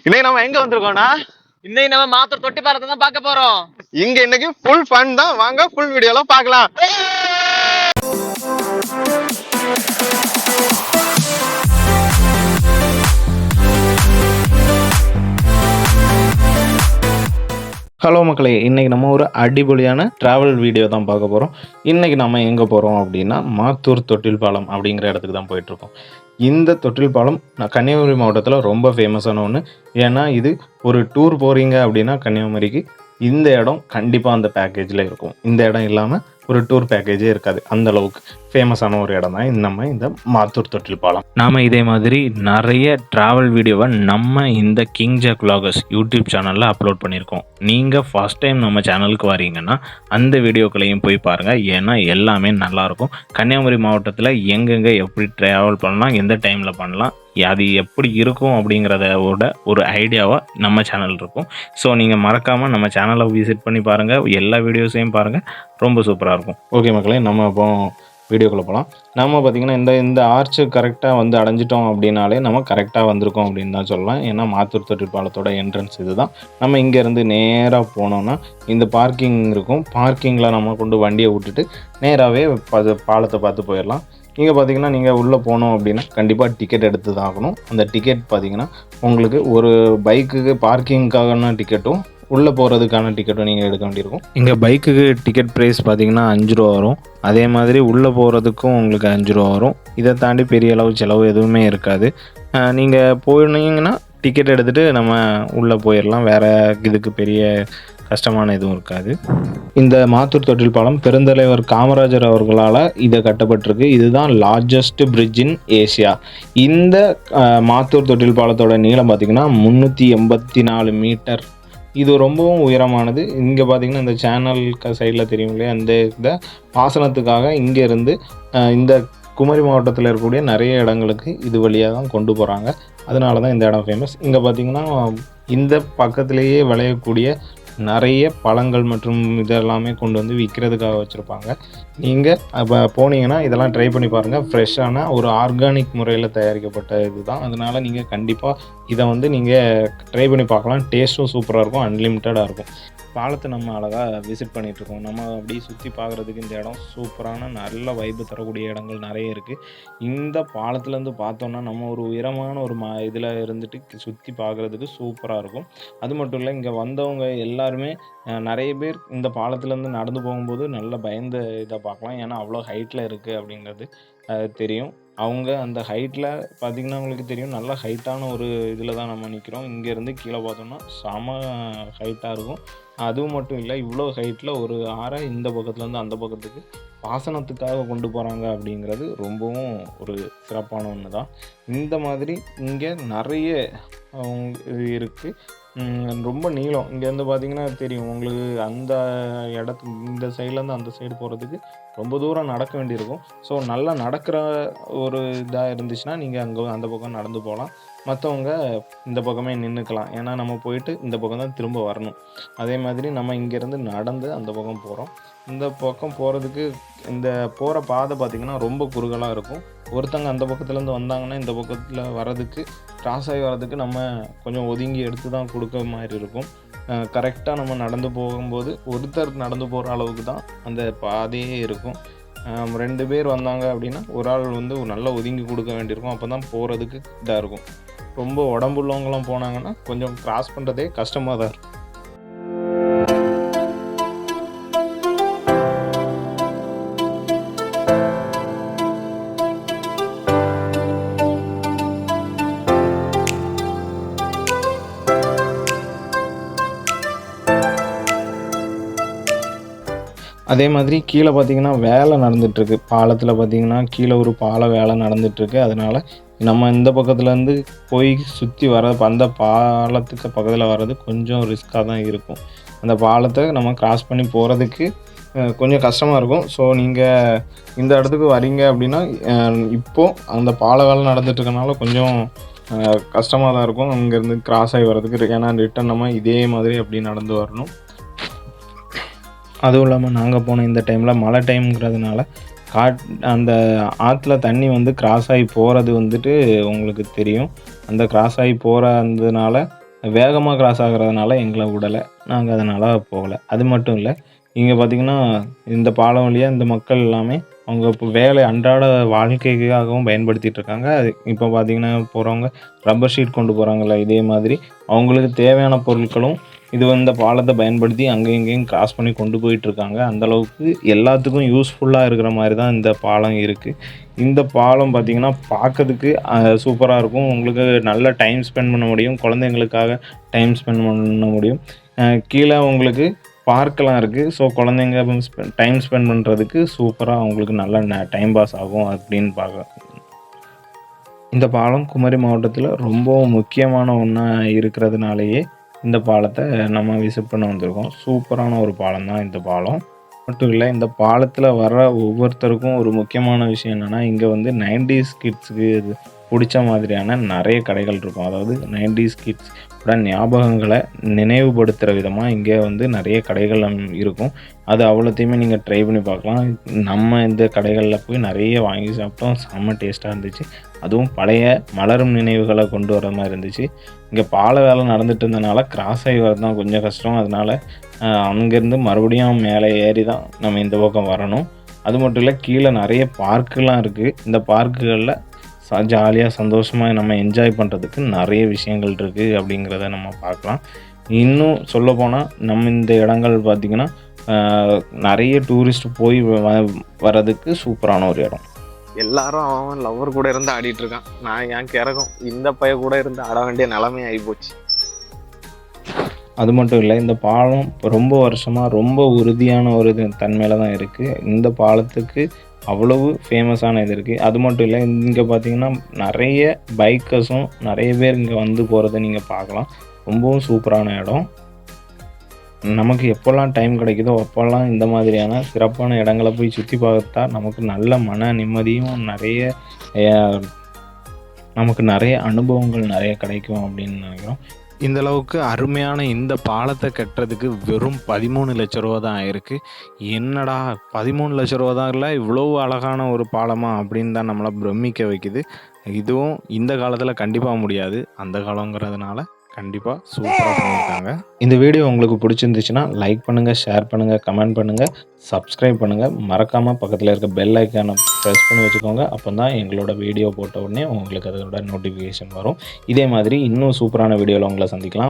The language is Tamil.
இன்னைக்கு நம்ம எங்க வந்திருக்கோம்னா இன்னைக்கு நம்ம மாத்தூர் தொட்டி பாலத்தை தான் பார்க்க போறோம். இங்க இன்னைக்கு ஃபுல் ஃபன் தான். வாங்க ஃபுல் வீடியோல பார்க்கலாம். ஹலோ மக்களே, இன்றைக்கி நம்ம ஒரு அடிப்பொலியான ட்ராவல் வீடியோ தான் பார்க்க போகிறோம். இன்றைக்கி நம்ம எங்கே போகிறோம் அப்படின்னா மாத்தூர் தொட்டில் பாலம் அப்படிங்கிற இடத்துக்கு தான் போயிட்டுருக்கோம். இந்த தொட்டில் பாலம் கன்னியாகுமரி மாவட்டத்தில் ரொம்ப ஃபேமஸான ஒன்று. ஏன்னா இது ஒரு டூர் போகிறீங்க அப்படின்னா கன்னியாகுமரிக்கு இந்த இடம் கண்டிப்பாக அந்த பேக்கேஜில் இருக்கும். இந்த இடம் இல்லாமல் ஒரு டூர் பேக்கேஜே இருக்காது. அந்த அளவுக்கு ஃபேமஸான ஒரு இடம் தான் நம்ம இந்த மாத்தூர் தொட்டில் பாலம். நாம் இதே மாதிரி நிறைய ட்ராவல் வீடியோவை நம்ம இந்த கிங் ஜாக் vloggers யூடியூப் சேனலில் அப்லோட் பண்ணியிருக்கோம். நீங்கள் ஃபஸ்ட் டைம் நம்ம சேனலுக்கு வரீங்கன்னா அந்த வீடியோக்களையும் போய் பாருங்கள். ஏன்னா எல்லாமே நல்லாயிருக்கும். கன்னியாகுமரி மாவட்டத்தில் எங்கெங்கே எப்படி ட்ராவல் பண்ணலாம், எந்த டைமில் பண்ணலாம், அது எப்படி இருக்கும் அப்படிங்கிறதோட ஒரு ஐடியாவாக நம்ம சேனல் இருக்கும். ஸோ நீங்கள் மறக்காமல் நம்ம சேனலை விசிட் பண்ணி பாருங்கள். எல்லா வீடியோஸையும் பாருங்கள், ரொம்ப சூப்பராக இருக்கும். ஓகே மக்களே, நம்ம இப்போ வீடியோக்குள்ளே போகலாம். நம்ம பார்த்திங்கன்னா இந்த ஆர்ச்சு கரெக்டாக வந்து அடைஞ்சிட்டோம் அப்படின்னாலே நம்ம கரெக்டாக வந்திருக்கோம் அப்படின்னு தான் சொல்லலாம். ஏன்னா மாத்தூர் தொட்டில் பாலத்தோட என்ட்ரன்ஸ் இது தான். நம்ம இங்கேருந்து நேராக போனோன்னா இந்த பார்க்கிங் இருக்கும். பார்க்கிங்கில் நம்ம கொண்டு வண்டியை விட்டுட்டு நேராகவே பாலத்தை பார்த்து போயிடலாம். இங்கே பார்த்தீங்கன்னா நீங்கள் உள்ளே போனோம் அப்படின்னா கண்டிப்பாக டிக்கெட் எடுத்து தான் ஆகணும். அந்த டிக்கெட் பார்த்திங்கன்னா உங்களுக்கு ஒரு பைக்குக்கு பார்க்கிங்கான டிக்கெட்டும் உள்ளே போகிறதுக்கான டிக்கெட்டும் நீங்கள் எடுக்க வேண்டியிருக்கும். இங்கே பைக்குக்கு டிக்கெட் ப்ரைஸ் பார்த்திங்கன்னா 5 ரூபா வரும். அதே மாதிரி உள்ளே போகிறதுக்கும் உங்களுக்கு 5 ரூபா வரும். இதை தாண்டி பெரிய அளவு செலவு எதுவுமே இருக்காது. நீங்கள் போனீங்கன்னா டிக்கெட் எடுத்துகிட்டு நம்ம உள்ளே போயிடலாம். வேறு இதுக்கு பெரிய கஷ்டமான எதுவும் இருக்காது. இந்த மாத்தூர் தொட்டில் பாலம் பெருந்தலைவர் காமராஜர் அவர்களால் இதை கட்டப்பட்டிருக்கு. இதுதான் லார்ஜஸ்ட் பிரிட்ஜ் இன் ஏசியா. இந்த மாத்தூர் தொட்டில் பாலத்தோட நீளம் பார்த்திங்கன்னா 384 மீட்டர். இது ரொம்பவும் உயரமானது. இங்கே பார்த்திங்கன்னா இந்த சேனல் சைடில் தெரியும் இல்லையா, அந்த இதை பாசனத்துக்காக இங்கேருந்து இந்த குமரி மாவட்டத்தில் இருக்கக்கூடிய நிறைய இடங்களுக்கு இது வழியாக தான் கொண்டு போகிறாங்க. அதனால தான் இந்த இடம் ஃபேமஸ். இங்கே பார்த்திங்கன்னா இந்த பக்கத்துலேயே விளையக்கூடிய நிறைய பழங்கள் மற்றும் இதெல்லாமே கொண்டு வந்து விற்கிறதுக்காக வச்சுருப்பாங்க. நீங்கள் அப்போ போனீங்கன்னா இதெல்லாம் ட்ரை பண்ணி பாருங்கள். ஃப்ரெஷ்ஷான ஒரு ஆர்கானிக் முறையில் தயாரிக்கப்பட்ட இது தான். அதனால் நீங்கள் கண்டிப்பாக இதை வந்து நீங்கள் ட்ரை பண்ணி பார்க்கலாம். டேஸ்ட்டும் சூப்பராக இருக்கும், அன்லிமிட்டடாக இருக்கும். பாலத்தை நம்ம அழகாக விசிட் பண்ணிகிட்ருக்கோம். நம்ம அப்படி சுற்றி பார்க்குறதுக்கு இந்த இடம் சூப்பரான நல்ல வைப்பு தரக்கூடிய இடங்கள் நிறைய இருக்குது. இந்த பாலத்துலேருந்து பார்த்தோன்னா நம்ம ஒரு உயரமான ஒரு இதில் இருந்துட்டு சுற்றி பார்க்குறதுக்கு சூப்பராக இருக்கும். அது மட்டும் இல்லை, இங்கே வந்தவங்க எல்லாருமே நிறைய பேர் இந்த பாலத்துலேருந்து நடந்து போகும்போது நல்ல பயந்த இதை பார்க்கலாம். ஏன்னா அவ்வளோ ஹைட்டில் இருக்குது அப்படிங்கிறது தெரியும். அவங்க அந்த ஹைட்டில் பார்த்திங்கன்னா உங்களுக்கு தெரியும், நல்ல ஹைட்டான ஒரு இதில் தான் நம்ம நிற்கிறோம். இங்கேருந்து கீழே பார்த்தோம்னா செம ஹைட்டாக இருக்கும். அதுவும் மட்டும் இல்லை, இவ்வளோ ஹைட்டில் ஒரு ஆறை இந்த பக்கத்துலேருந்து அந்த பக்கத்துக்கு பாசனத்துக்காக கொண்டு போகிறாங்க அப்படிங்கிறது ரொம்பவும் ஒரு சிறப்பான ஒன்று தான். இந்த மாதிரி இங்கே நிறைய இருக்குது. ரொம்ப நீளம். இங்கேருந்து பார்த்திங்கன்னா தெரியும் உங்களுக்கு, அந்த இந்த சைட்லேருந்து அந்த சைடு போகிறதுக்கு ரொம்ப தூரம் நடக்க வேண்டியிருக்கும். ஸோ நல்லா நடக்கிற ஒரு இதாக இருந்துச்சுன்னா நீங்கள் அங்கே அந்த பக்கம் நடந்து போகலாம். மற்றவங்க இந்த பக்கமே நின்றுக்கலாம். ஏன்னா நம்ம போயிட்டு இந்த பக்கம் தான் திரும்ப வரணும். அதே மாதிரி நம்ம இங்கேருந்து நடந்து அந்த பக்கம் போகிறோம். இந்த பக்கம் போகிறதுக்கு இந்த போகிற பாதை பார்த்திங்கன்னா ரொம்ப குறுகலாக இருக்கும். ஒருத்தங்க அந்த பக்கத்துலேருந்து வந்தாங்கன்னா இந்த பக்கத்தில் வர்றதுக்கு கிராஸ் ஆகி வர்றதுக்கு நம்ம கொஞ்சம் ஒதுங்கி எடுத்து தான் கொடுக்க மாதிரி இருக்கும். கரெக்டாக நம்ம நடந்து போகும்போது ஒருத்தர் நடந்து போகிற அளவுக்கு தான் அந்த பாதையே இருக்கும். 2 பேர் வந்தாங்க அப்படின்னா ஒரு ஆள் வந்து நல்லா ஒதுங்கி கொடுக்க வேண்டியிருக்கும். அப்போ தான் போகிறதுக்கு இதாக இருக்கும். ரொம்ப உடம்புள்ளவங்களாம் போனாங்கன்னா கொஞ்சம் கிராஸ் பண்ணுறதே கஷ்டமாக தான் இருக்கும். அதே மாதிரி கீழே பார்த்திங்கன்னா வேலை நடந்துகிட்ருக்கு. பாலத்தில் பார்த்திங்கன்னா கீழே ஒரு பால வேலை நடந்துகிட்ருக்கு. அதனால் நம்ம இந்த பக்கத்துலேருந்து போய் சுற்றி வர அந்த பாலத்துக்கு பக்கத்தில் வர்றது கொஞ்சம் ரிஸ்க்காக தான் இருக்கும். அந்த பாலத்தை நம்ம கிராஸ் பண்ணி போகிறதுக்கு கொஞ்சம் கஷ்டமாக இருக்கும். ஸோ நீங்கள் இந்த இடத்துக்கு வரீங்க அப்படின்னா இப்போது அந்த பால வேலை நடந்துகிட்ருக்கனால கொஞ்சம் கஷ்டமாக தான் இருக்கும் அங்கேருந்து கிராஸ் ஆகி வர்றதுக்கு. ஏன்னா ரிட்டன் நம்ம இதே மாதிரி அப்படி நடந்து வரணும். அதுவும் இல்லாமல் நாங்கள் போன இந்த டைமில் மழை டைம்ங்கிறதுனால அந்த ஆற்றுல தண்ணி வந்து கிராஸ் ஆகி போகிறது வந்துட்டு உங்களுக்கு தெரியும். அந்த கிராஸ் ஆகி போகிறதுனால வேகமாக கிராஸ் ஆகுறதுனால எங்களை விடலை. நாங்கள் அதனால் போகலை. அது மட்டும் இல்லை, இங்கே பார்த்திங்கன்னா இந்த பாலம் வழியாக இந்த மக்கள் எல்லாமே அவங்க இப்போ வேலை அன்றாட வாழ்க்கைக்காகவும் பயன்படுத்திகிட்டு இருக்காங்க. அது இப்போ பார்த்திங்கன்னா போகிறவங்க ரப்பர் ஷீட் கொண்டு போகிறாங்கல்ல, இதே மாதிரி அவங்களுக்கு தேவையான பொருட்களும் இந்த பாலத்தை பயன்படுத்தி அங்கேயும் இங்கேயும் கிராஸ் பண்ணி கொண்டு போயிட்டுருக்காங்க. அந்தளவுக்கு எல்லாத்துக்கும் யூஸ்ஃபுல்லாக இருக்கிற மாதிரி தான் இந்த பாலம் இருக்குது. இந்த பாலம் பார்த்திங்கன்னா பார்க்கறதுக்கு சூப்பராக இருக்கும். உங்களுக்கு நல்ல டைம் ஸ்பெண்ட் பண்ண முடியும். குழந்தைங்களுக்காக டைம் ஸ்பெண்ட் பண்ண முடியும். கீழே உங்களுக்கு பார்க்கெலாம் இருக்குது. ஸோ குழந்தைங்க டைம் ஸ்பெண்ட் பண்ணுறதுக்கு சூப்பராக அவங்களுக்கு நல்ல டைம் பாஸ் ஆகும் அப்படின்னு பார்க்கலாம். இந்த பாலம் குமரி மாவட்டத்தில் ரொம்ப முக்கியமான ஒன்றா இருக்கிறதுனாலேயே இந்த பாலத்தை நம்ம விசிட் பண்ண வந்திருக்கோம். சூப்பரான ஒரு பாலம் தான் இந்த பாலம். மட்டும் இல்லை, இந்த பாலத்தில் வர்ற ஒவ்வொருத்தருக்கும் ஒரு முக்கியமான விஷயம் என்னென்னா, இங்கே 90s கிட்ஸுக்கு பிடிச்ச மாதிரியான நிறைய கடைகள் இருக்கும். அதாவது 90s கிட்ஸ் ஞாபகங்களை நினைவுபடுத்துகிற விதமாக இங்கே நிறைய கடைகள் இருக்கும். அது அவ்வளோத்தையுமே நீங்கள் ட்ரை பண்ணி பார்க்கலாம். நம்ம இந்த கடைகளில் போய் நிறைய வாங்கி சாப்பிட்டோம். செம்ம டேஸ்ட்டாக இருந்துச்சு. அதுவும் பழைய மலரும் நினைவுகளை கொண்டு வர மாதிரி இருந்துச்சு. இங்கே பால வேலை நடந்துட்டு இருந்தனால கிராஸ் ஆகி வரது தான் கொஞ்சம் கஷ்டம். அதனால் அங்கேருந்து மறுபடியும் மேலே ஏறி தான் நம்ம இந்த பக்கம் வரணும். அது மட்டும் இல்லை, கீழே நிறைய பார்க்குலாம் இருக்குது. இந்த பார்க்குகளில் ஜாலியாக சந்தோஷமாக நம்ம என்ஜாய் பண்ணுறதுக்கு நிறைய விஷயங்கள் இருக்குது அப்படிங்கிறத நம்ம பார்க்கலாம். இன்னும் சொல்லப்போனால் நம்ம இந்த இடங்கள் பார்த்திங்கன்னா நிறைய டூரிஸ்ட் போய் வர்றதுக்கு சூப்பரான ஒரு இடம். எல்லாரும் அவன் லவ்வர் கூட இருந்து ஆடிட்டு இருக்கான். நான் ஏன் கிறக்கும் இந்த பைய கூட இருந்து ஆட வேண்டிய நிலைமை ஆகிப்போச்சு. அது மட்டும் இல்லை, இந்த பாலம் ரொம்ப வருஷமாக ரொம்ப உறுதியான ஒரு தன்மையில் தான் இருக்குது. இந்த பாலத்துக்கு அவ்வளவு ஃபேமஸான இது இருக்குது. அது மட்டும் இல்லை, இங்கே பார்த்திங்கன்னா நிறைய பைக்கர்ஸும் நிறைய பேர் இங்கே வந்து போகிறத நீங்கள் பார்க்கலாம். ரொம்பவும் சூப்பரான இடம். நமக்கு எப்போல்லாம் டைம் கிடைக்குதோ அப்போல்லாம் இந்த மாதிரியான சிறப்பான இடங்களை போய் சுற்றி பார்த்தா நமக்கு நல்ல மன நிம்மதியும் நமக்கு நிறைய அனுபவங்கள் நிறைய கிடைக்கும் அப்படின்னு நினைக்கிறோம். இந்த அளவுக்கு அருமையான இந்த பாலத்தை கட்டுறதுக்கு வெறும் 13 லட்ச ரூபா தான் ஆயிருக்கு. என்னடா 13 லட்ச ரூபா தான் இல்லை, இவ்வளோ அழகான ஒரு பாலமா அப்படின்னு தான் நம்மளை பிரமிக்க வைக்குது. இதுவும் இந்த காலத்தில் கண்டிப்பாக முடியாது. அந்த காலங்கிறதுனால கண்டிப்பாக சூப்பராக பண்ணியிருக்காங்க. இந்த வீடியோ உங்களுக்கு பிடிச்சிருந்துச்சுன்னா லைக் பண்ணுங்கள், ஷேர் பண்ணுங்கள், கமெண்ட் பண்ணுங்கள், சப்ஸ்கிரைப் பண்ணுங்கள். மறக்காமல் பக்கத்தில் இருக்க பெல் ஐக்கானை ப்ரெஸ் பண்ணி வச்சுக்கோங்க. அப்போ தான் எங்களோட வீடியோ போட்ட உடனே உங்களுக்கு அதோட நோட்டிஃபிகேஷன் வரும். இதே மாதிரி இன்னும் சூப்பரான வீடியோவில் உங்களை சந்திக்கலாம்.